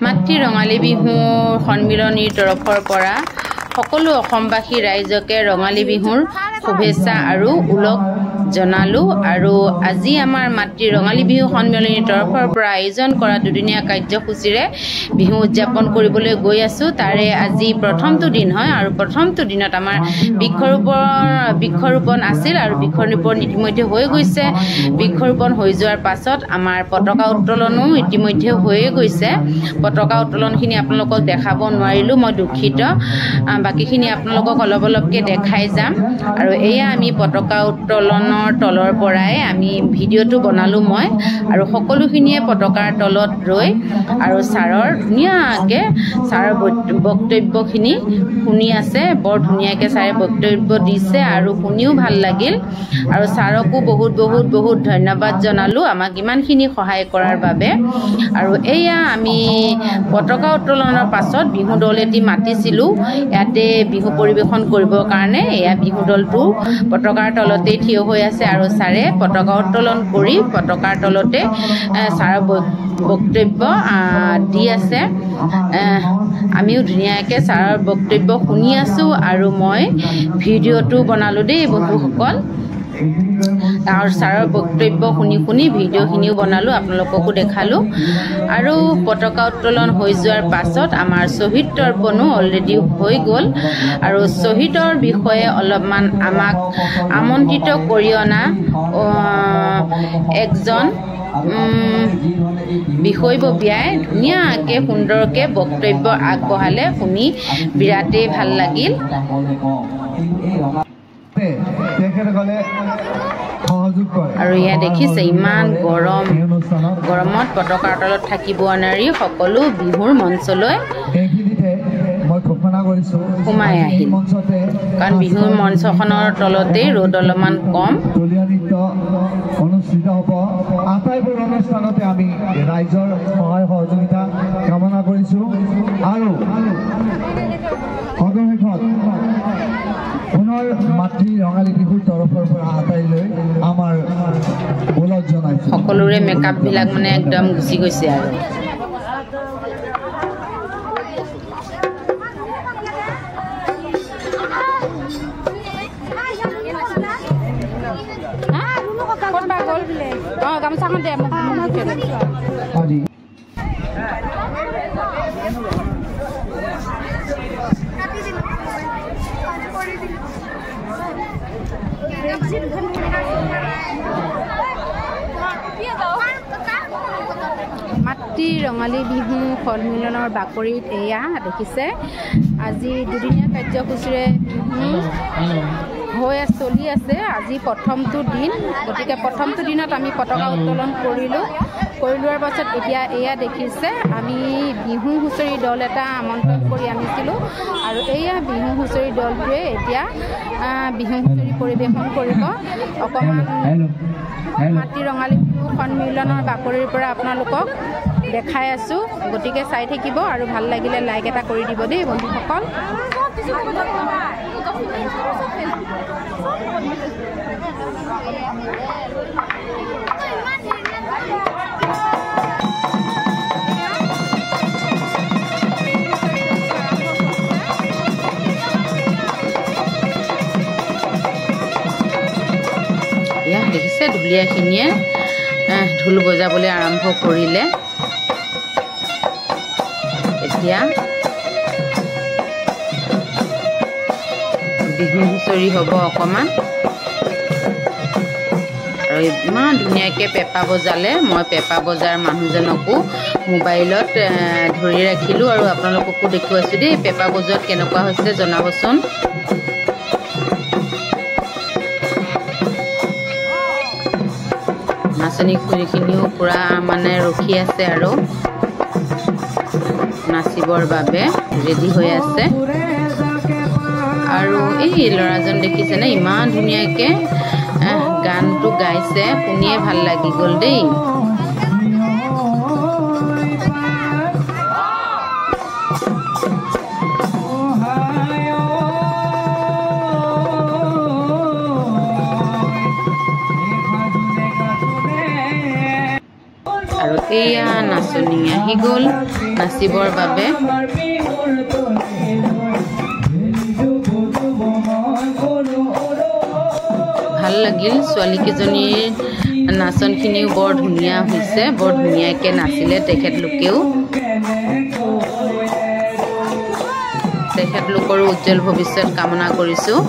মাতৃ ৰঙালী বিহু সন্মিলনীৰ তৰফৰ পৰা সকলো অসমবাসী ৰাইজকে ৰঙালী বিহুৰ শুভেচ্ছা আৰু উলগ জনালো। আৰু আজি আমাৰ মাতৃ ৰঙালী বিহু সন্মিলনীৰ তৰফৰ পৰা আয়োজন কৰা দুদিনীয়া কাৰ্যসূচীৰে বিহু উদযাপন কৰিবলৈ গৈ আছো। তাৰে আজি প্ৰথমটো দিন হয় আৰু প্ৰথমটো দিনত আমাৰ বৃক্ষৰোপণ আছিল আৰু বৃক্ষৰোপণ ইতিমধ্যে হৈ গৈছে। বৃক্ষৰোপণ হৈ যোৱাৰ পাছত আমাৰ পতাকা উত্তোলনো ইতিমধ্যে হৈয়ে গৈছে। পতাকা উত্তোলনখিনি আপোনালোকক দেখাব নোৱাৰিলোঁ, মই দুখিত। বাকীখিনি আপোনালোকক অলপকৈ দেখাই যাম। আৰু এয়া আমি পতাকা উত্তোলনৰ তলৰ পৰাই আমি ভিডিঅ'টো বনালোঁ মই, আৰু সকলোখিনিয়ে পতাকাৰ তলত ৰৈ আৰু ছাৰৰ ধুনীয়াকৈ ছাৰৰ বক্তব্যখিনি শুনি আছে। বৰ ধুনীয়াকৈ ছাৰে বক্তব্য দিছে আৰু শুনিও ভাল লাগিল। আৰু ছাৰকো বহুত বহুত বহুত ধন্যবাদ জনালোঁ আমাক ইমানখিনি সহায় কৰাৰ বাবে। আৰু এয়া আমি পতাকা উত্তোলনৰ পাছত বিহু দল এটি মাতিছিলোঁ ইয়াতে বিহু পৰিৱেশন কৰিবৰ কাৰণে। এয়া বিহু দলটো পতাকাৰ তলতেই থিয় হৈ আছে আৰু ছাৰে পতাকা উত্তোলন কৰি পতাকাৰ তলতে ছাৰৰ বক্তব্য দি আছে। আমিও ধুনীয়াকৈ ছাৰৰ বক্তব্য শুনি আছোঁ আৰু মই ভিডিঅ'টো বনালোঁ দেই বন্ধুসকল। আৰু ছাৰৰ বক্তব্য শুনি ভিডিঅ'খিনিও বনালোঁ, আপোনালোককো দেখালোঁ। আৰু পতাকা উত্তোলন হৈ যোৱাৰ পাছত আমাৰ শ্বহীদ তৰ্পণো অলৰেডি হৈ গ'ল। আৰু শ্বহীদৰ বিষয়ে অলপমান আমাক আমন্ত্ৰিত কৰি অনা একজন বিষয়ববীয়াই ধুনীয়াকৈ সুন্দৰকৈ বক্তব্য আগবঢ়ালে, শুনি বিৰাটেই ভাল লাগিল। আৰু এয়া দেখিছে ইমান গৰমত পতাকাৰ তলত থাকিব নোৱাৰি সকলো বিহুৰ মঞ্চলৈ সোমাই আহিল, কাৰণ বিহুৰ মঞ্চখনৰ তলতেই ৰ'দ অলপমান কম। অনুষ্ঠিত হ'ব। আটাইবোৰ অনুষ্ঠানতে আমি ৰাইজৰ সহায় সহযোগিতা কামনা কৰিছোঁ। আৰু অৱশেষত পুনৰ মাতৃ ৰঙালী বিহুৰ তৰফৰ পৰা আটাইলৈ আমাৰ ওলগ জনাইছোঁ। সকলোৰে মেকআপবিলাক মানে একদম গুচি গৈছে আৰু গামোচাখন দে মাতৃ ৰঙালী বিহু সন্মিলনৰ বাকৰিত এয়া দেখিছে আজি দুদিনীয়া কাৰ্যসূচীৰে চলি আছে। আজি প্ৰথমটো দিন, গতিকে প্ৰথমটো দিনত আমি পতাকা উত্তোলন কৰি লোৱাৰ পাছত এতিয়া এয়া দেখিছে আমি বিহু হুঁচৰি দল এটা আমন্ত্ৰণ কৰি আনিছিলোঁ। আৰু এয়া বিহু হুঁচৰি দলটোৱে এতিয়া বিহু হুঁচৰি পৰিৱেশন কৰিব। অকণমান মাতৃ ৰঙালী বিহু সন্মিলনৰ বাকৰিৰ পৰা আপোনালোকক দেখাই আছোঁ, গতিকে চাই থাকিব আৰু ভাল লাগিলে লাইক এটা কৰি দিব দেই বন্ধুসকল। এয়া দেখিছে ঢুলীয়াখিনিয়ে ঢোল বজাবলৈ আৰম্ভ কৰিলে। এতিয়া বিহু হুঁচৰি হ'ব অকণমান। আৰু ইমান ধুনীয়াকৈ পেঁপা বজালে। মই পেঁপা বজাৰ মানুহজনকো মোবাইলত ধৰি ৰাখিলোঁ আৰু আপোনালোককো দেখুৱাইছোঁ দেই পেঁপা বজোৱাত কেনেকুৱা হৈছে জনাবচোন। নাচনী খুৰীখিনিও পূৰা মানে ৰখি আছে আৰু নাচিবৰ বাবে ৰেডি হৈ আছে। আৰু এই ল'ৰাজন দেখিছেনে ইমান ধুনীয়াকৈ গানটো গাইছে, শুনিয়ে ভাল লাগি গ'ল দেই। আৰু এয়া নাচনি আহি গ'ল নাচিবৰ বাবে ভাল লাগিল ছোৱালীকেইজনীৰ নাচনখিনিও বৰ ধুনীয়া হৈছে বৰ ধুনীয়াকৈ নাচিলে তেখেতলোকেও তেখেতলোকৰো উজ্জ্বল ভৱিষ্যত কামনা কৰিছোঁ